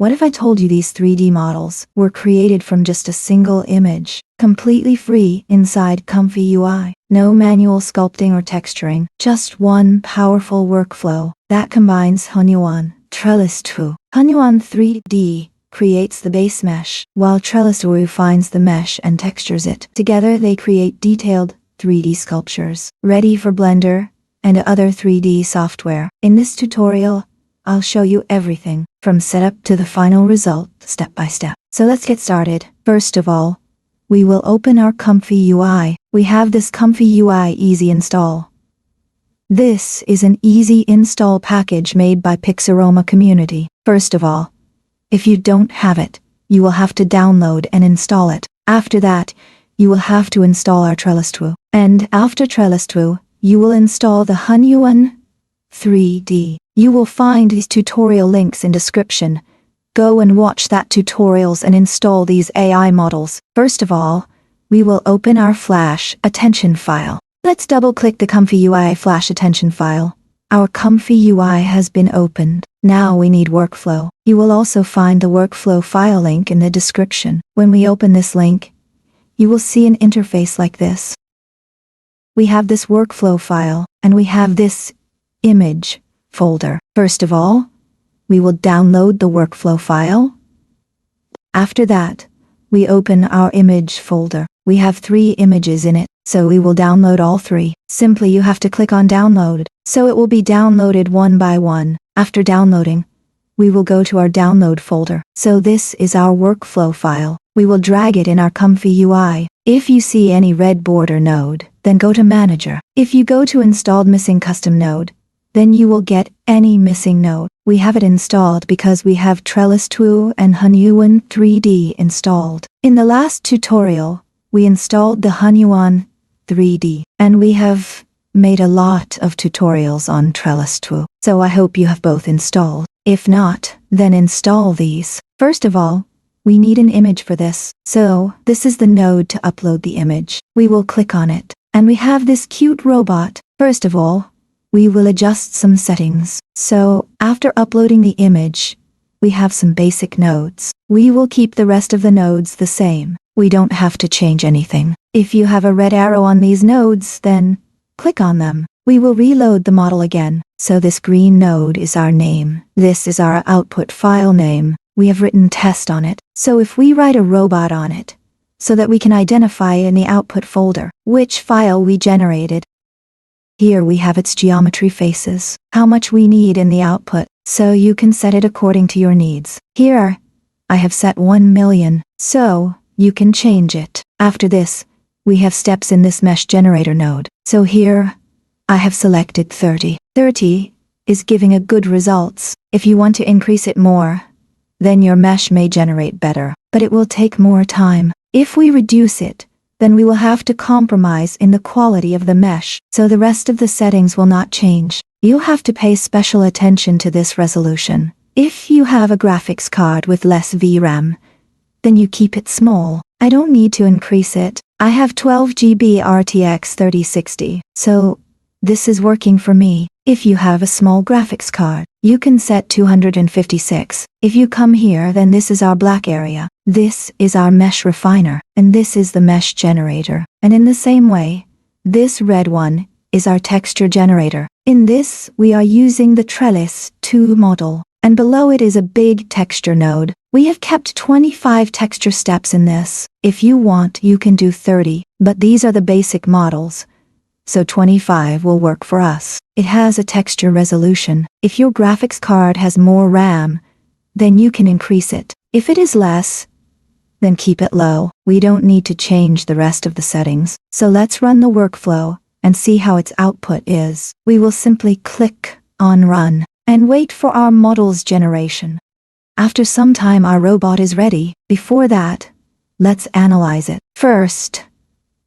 What if I told you these 3D models were created from just a single image, completely free inside ComfyUI? No manual sculpting or texturing, just one powerful workflow that combines Hunyuan, Trellis2. Hunyuan 3D creates the base mesh, while Trellis2 refines the mesh and textures it. Together they create detailed 3D sculptures, ready for Blender and other 3D software. In this tutorial, I'll show you everything, from setup to the final result, step by step. So let's get started. First of all, we will open our ComfyUI. We have this ComfyUI Easy Install. This is an easy install package made by Pixaroma community. First of all, if you don't have it, you will have to download and install it. After that, you will have to install our Trellis2. And after Trellis2, you will install the Hunyuan 3D. You will find these tutorial links in description. Go and watch that tutorials and install these AI models. First of all, we will open our Flash attention file. Let's double-click the ComfyUI Flash attention file. Our ComfyUI has been opened. Now we need workflow. You will also find the workflow file link in the description. When we open this link, you will see an interface like this. We have this workflow file, and we have this image folder. First of all, we will download the workflow file. After that, we open our image folder. We have 3 images in it, so we will download all 3. Simply you have to click on download, so it will be downloaded one by one. After downloading, we will go to our download folder. So this is our workflow file. We will drag it in our ComfyUI. If you see any red border node, then go to Manager. If you go to Installed Missing Custom Node, then you will get any missing node. We have it installed because we have Trellis2 and Hunyuan 3D installed. In the last tutorial, we installed the Hunyuan 3D, and we have made a lot of tutorials on Trellis2. So I hope you have both installed. If not, then install these. First of all, we need an image for this. So this is the node to upload the image. We will click on it, and we have this cute robot. First of all, we will adjust some settings. So after uploading the image, we have some basic nodes. We will keep the rest of the nodes the same. We don't have to change anything. If you have a red arrow on these nodes, then click on them. We will reload the model again. So this green node is our name. This is our output file name. We have written test on it. So if we write a robot on it, so that we can identify in the output folder which file we generated. Here we have its geometry faces, how much we need in the output, so you can set it according to your needs. Here, I have set 1 million, so you can change it. After this, we have steps in this mesh generator node. So here, I have selected 30. 30 is giving a good results. If you want to increase it more, then your mesh may generate better, but it will take more time. If we reduce it, then we will have to compromise in the quality of the mesh, so the rest of the settings will not change. You'll have to pay special attention to this resolution. If you have a graphics card with less VRAM, then you keep it small. I don't need to increase it. I have 12 GB RTX 3060, so this is working for me. If you have a small graphics card, you can set 256. If you come here, then this is our black area. This is our mesh refiner, and this is the mesh generator. And in the same way, this red one is our texture generator. In this, we are using the Trellis2 model, and below it is a big texture node. We have kept 25 texture steps in this. If you want, you can do 30, but these are the basic models, so 25 will work for us. It has a texture resolution. If your graphics card has more RAM, then you can increase it. If it is less, then keep it low. We don't need to change the rest of the settings. So let's run the workflow and see how its output is. We will simply click on Run and wait for our model's generation. After some time, our robot is ready. Before that, let's analyze it. First,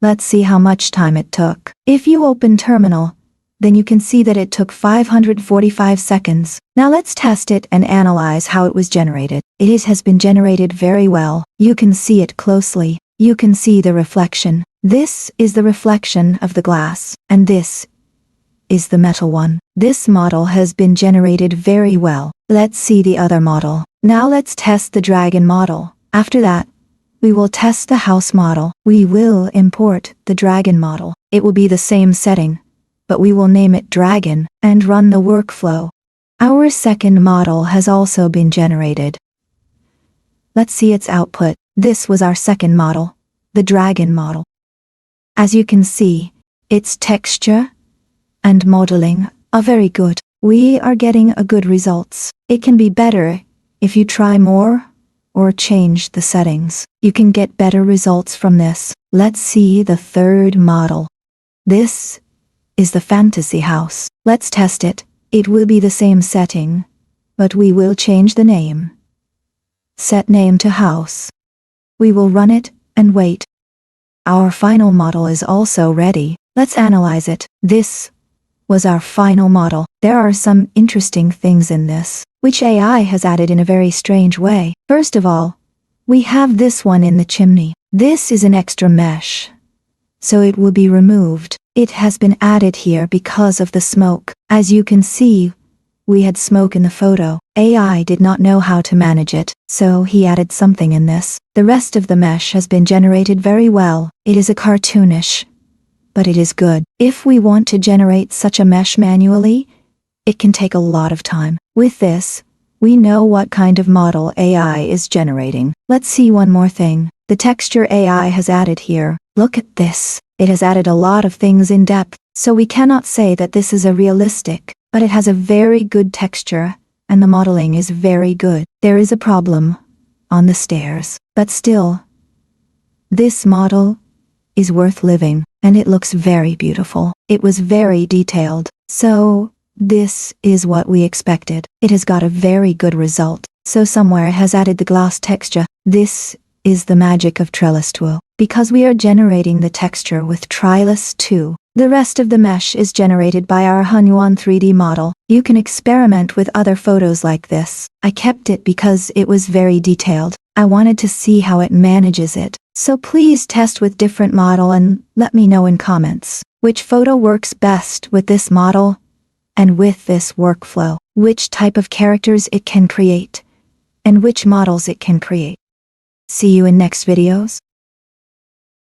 let's see how much time it took. If you open Terminal, then you can see that it took 545 seconds. Now let's test it and analyze how it was generated. It has been generated very well. You can see it closely. You can see the reflection. This is the reflection of the glass, and this is the metal one. This model has been generated very well. Let's see the other model. Now let's test the dragon model. After that, we will test the house model. We will import the dragon model. It will be the same setting, but we will name it dragon and run the workflow. Our second model has also been generated. Let's see its output. This was our second model, the dragon model. As you can see, its texture and modeling are very good. We are getting a good results. It can be better if you try more or change the settings. You can get better results from this. Let's see the third model. This is the fantasy house. Let's test it. It will be the same setting, but we will change the name. Set name to house. We will run it and wait. Our final model is also ready. Let's analyze it. This was our final model. There are some interesting things in this, which AI has added in a very strange way. First of all, we have this one in the chimney. This is an extra mesh, so it will be removed. It has been added here because of the smoke. As you can see, we had smoke in the photo. AI did not know how to manage it, so he added something in this. The rest of the mesh has been generated very well. It is a cartoonish, but it is good. If we want to generate such a mesh manually, it can take a lot of time. With this, we know what kind of model AI is generating. Let's see one more thing. The texture AI has added here. Look at this. It has added a lot of things in depth, so we cannot say that this is a realistic, but it has a very good texture, and the modeling is very good. There is a problem on the stairs, but still, this model is worth living, and it looks very beautiful. It was very detailed, so this is what we expected. It has got a very good result, so somewhere has added the glass texture. This is the magic of Trellis2. Because we are generating the texture with Trellis2, the rest of the mesh is generated by our Hunyuan 3D model. You can experiment with other photos like this. I kept it because it was very detailed. I wanted to see how it manages it. So please test with different model and let me know in comments which photo works best with this model and with this workflow, which type of characters it can create, and which models it can create. See you in next videos.